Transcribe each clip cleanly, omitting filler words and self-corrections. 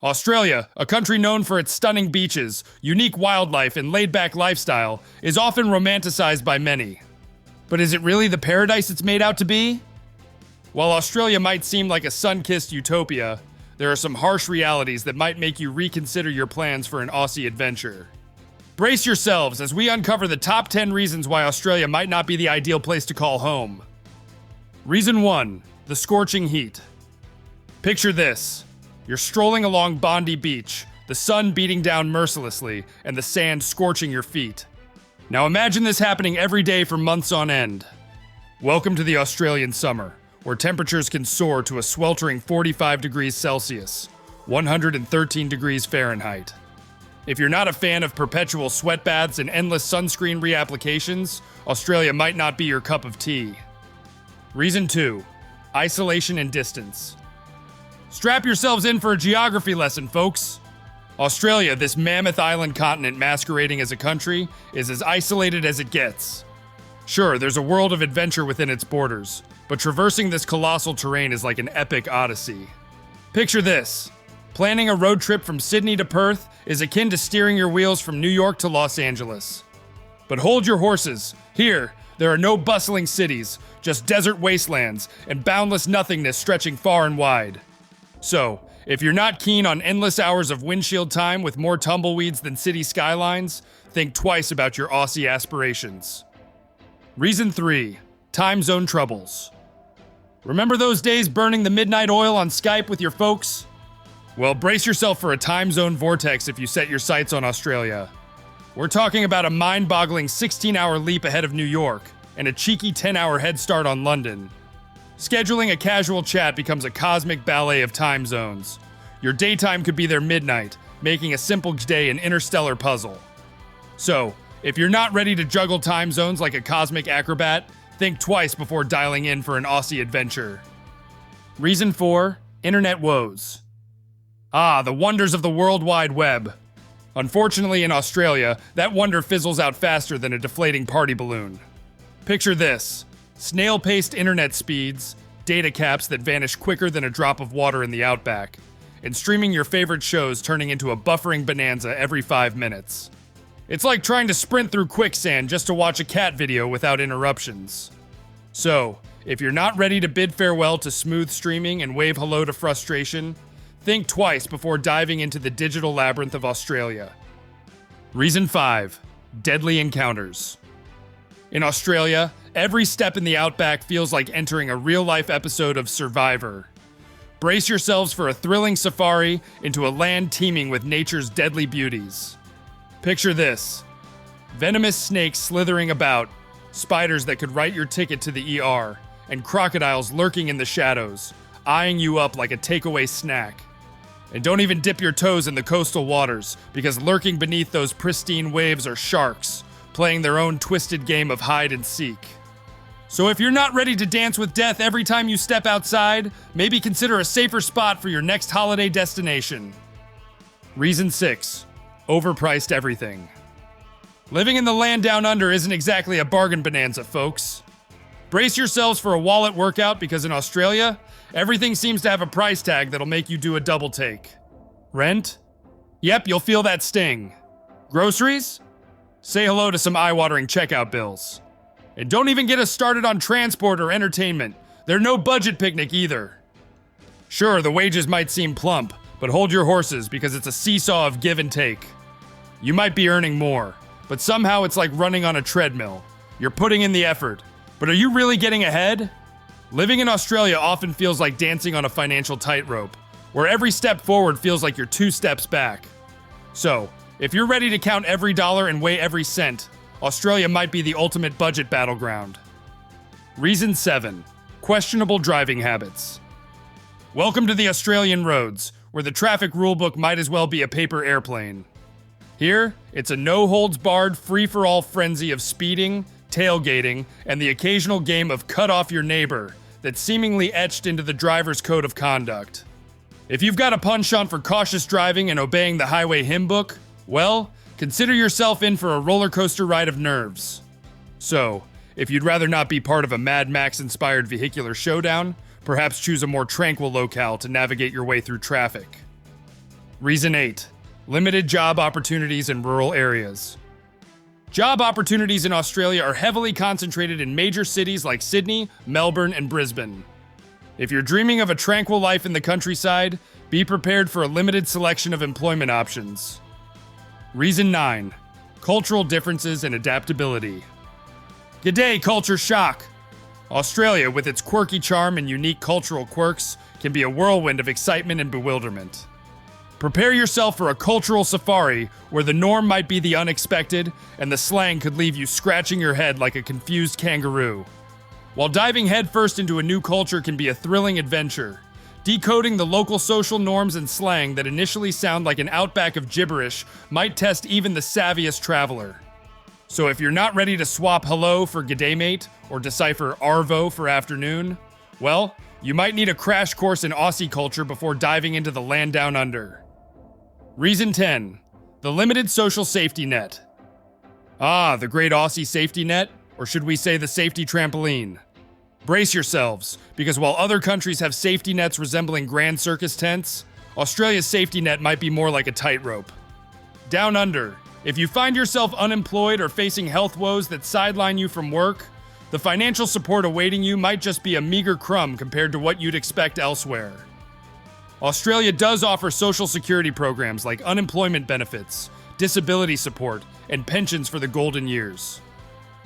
Australia, a country known for its stunning beaches, unique wildlife, and laid-back lifestyle, is often romanticized by many. But is it really the paradise it's made out to be? While Australia might seem like a sun-kissed utopia, there are some harsh realities that might make you reconsider your plans for an Aussie adventure. Brace yourselves as we uncover the top 10 reasons why Australia might not be the ideal place to call home. Reason 1. The scorching heat. Picture this. You're strolling along Bondi Beach, the sun beating down mercilessly, and the sand scorching your feet. Now imagine this happening every day for months on end. Welcome to the Australian summer, where temperatures can soar to a sweltering 45 degrees Celsius, 113 degrees Fahrenheit. If you're not a fan of perpetual sweat baths and endless sunscreen reapplications, Australia might not be your cup of tea. Reason 2. Isolation and distance. Strap yourselves in for a geography lesson, folks. Australia, this mammoth island continent masquerading as a country, is as isolated as it gets. Sure, there's a world of adventure within its borders, but traversing this colossal terrain is like an epic odyssey. Picture this. Planning a road trip from Sydney to Perth is akin to steering your wheels from New York to Los Angeles. But hold your horses. Here, there are no bustling cities, just desert wastelands and boundless nothingness stretching far and wide. So, if you're not keen on endless hours of windshield time with more tumbleweeds than city skylines, think twice about your Aussie aspirations. Reason 3. Time zone troubles. Remember those days burning the midnight oil on Skype with your folks? Well, brace yourself for a time zone vortex if you set your sights on Australia. We're talking about a mind-boggling 16-hour leap ahead of New York and a cheeky 10-hour head start on London. Scheduling a casual chat becomes a cosmic ballet of time zones. Your daytime could be their midnight, making a simple day an interstellar puzzle. So, if you're not ready to juggle time zones like a cosmic acrobat, think twice before dialing in for an Aussie adventure. Reason 4. Internet woes. Ah, the wonders of the World Wide Web. Unfortunately, in Australia, that wonder fizzles out faster than a deflating party balloon. Picture this. Snail-paced internet speeds, data caps that vanish quicker than a drop of water in the outback, and streaming your favorite shows turning into a buffering bonanza every 5 minutes. It's like trying to sprint through quicksand just to watch a cat video without interruptions. So, if you're not ready to bid farewell to smooth streaming and wave hello to frustration, think twice before diving into the digital labyrinth of Australia. Reason 5. Deadly encounters. In Australia, every step in the outback feels like entering a real-life episode of Survivor. Brace yourselves for a thrilling safari into a land teeming with nature's deadly beauties. Picture this. Venomous snakes slithering about, spiders that could write your ticket to the ER, and crocodiles lurking in the shadows, eyeing you up like a takeaway snack. And don't even dip your toes in the coastal waters, because lurking beneath those pristine waves are sharks, playing their own twisted game of hide and seek. So if you're not ready to dance with death every time you step outside, maybe consider a safer spot for your next holiday destination. Reason 6. Overpriced everything. Living in the land down under isn't exactly a bargain bonanza, folks. Brace yourselves for a wallet workout because in Australia, everything seems to have a price tag that'll make you do a double take. Rent? Yep, you'll feel that sting. Groceries? Say hello to some eye-watering checkout bills. And don't even get us started on transport or entertainment. They're no budget picnic either. Sure, the wages might seem plump, but hold your horses because it's a seesaw of give and take. You might be earning more, but somehow it's like running on a treadmill. You're putting in the effort, but are you really getting ahead? Living in Australia often feels like dancing on a financial tightrope, where every step forward feels like you're 2 steps back. So, if you're ready to count every dollar and weigh every cent, Australia might be the ultimate budget battleground. Reason 7. Questionable driving habits. Welcome to the Australian roads, where the traffic rulebook might as well be a paper airplane. Here, it's a no-holds-barred, free-for-all frenzy of speeding, tailgating, and the occasional game of cut off your neighbor that's seemingly etched into the driver's code of conduct. If you've got a penchant for cautious driving and obeying the highway hymn book, well, consider yourself in for a roller coaster ride of nerves. So, if you'd rather not be part of a Mad Max-inspired vehicular showdown, perhaps choose a more tranquil locale to navigate your way through traffic. Reason 8. Limited job opportunities in rural areas. Job opportunities in Australia are heavily concentrated in major cities like Sydney, Melbourne, and Brisbane. If you're dreaming of a tranquil life in the countryside, be prepared for a limited selection of employment options. Reason 9. Cultural differences and adaptability. G'day, culture shock! Australia, with its quirky charm and unique cultural quirks, can be a whirlwind of excitement and bewilderment. Prepare yourself for a cultural safari where the norm might be the unexpected and the slang could leave you scratching your head like a confused kangaroo. While diving headfirst into a new culture can be a thrilling adventure, decoding the local social norms and slang that initially sound like an outback of gibberish might test even the savviest traveler. So if you're not ready to swap hello for g'day mate or decipher arvo for afternoon, well, you might need a crash course in Aussie culture before diving into the land down under. Reason 10. The limited social safety net. Ah, the great Aussie safety net, or should we say the safety trampoline? Brace yourselves, because while other countries have safety nets resembling grand circus tents, Australia's safety net might be more like a tightrope. Down under, if you find yourself unemployed or facing health woes that sideline you from work, the financial support awaiting you might just be a meager crumb compared to what you'd expect elsewhere. Australia does offer social security programs like unemployment benefits, disability support, and pensions for the golden years.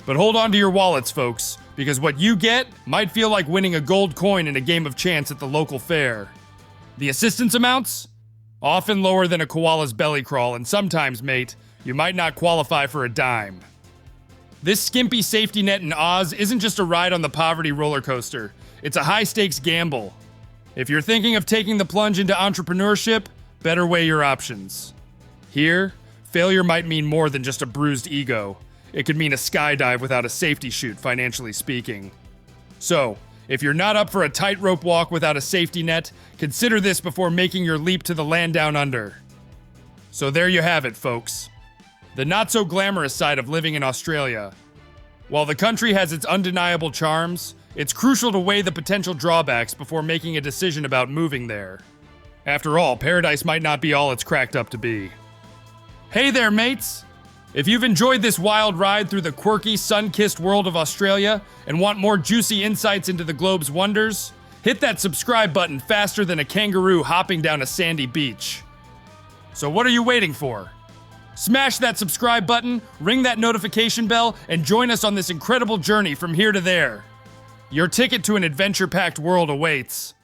But hold on to your wallets, folks, because what you get might feel like winning a gold coin in a game of chance at the local fair. The assistance amounts? Often lower than a koala's belly crawl, and sometimes, mate, you might not qualify for a dime. This skimpy safety net in Oz isn't just a ride on the poverty roller coaster, it's a high-stakes gamble. If you're thinking of taking the plunge into entrepreneurship, better weigh your options. Here, failure might mean more than just a bruised ego. It could mean a skydive without a safety chute, financially speaking. So, if you're not up for a tightrope walk without a safety net, consider this before making your leap to the land down under. So there you have it, folks. The not-so-glamorous side of living in Australia. While the country has its undeniable charms, it's crucial to weigh the potential drawbacks before making a decision about moving there. After all, paradise might not be all it's cracked up to be. Hey there, mates! If you've enjoyed this wild ride through the quirky, sun-kissed world of Australia and want more juicy insights into the globe's wonders, hit that subscribe button faster than a kangaroo hopping down a sandy beach. So what are you waiting for? Smash that subscribe button, ring that notification bell, and join us on this incredible journey from here to there. Your ticket to an adventure-packed world awaits.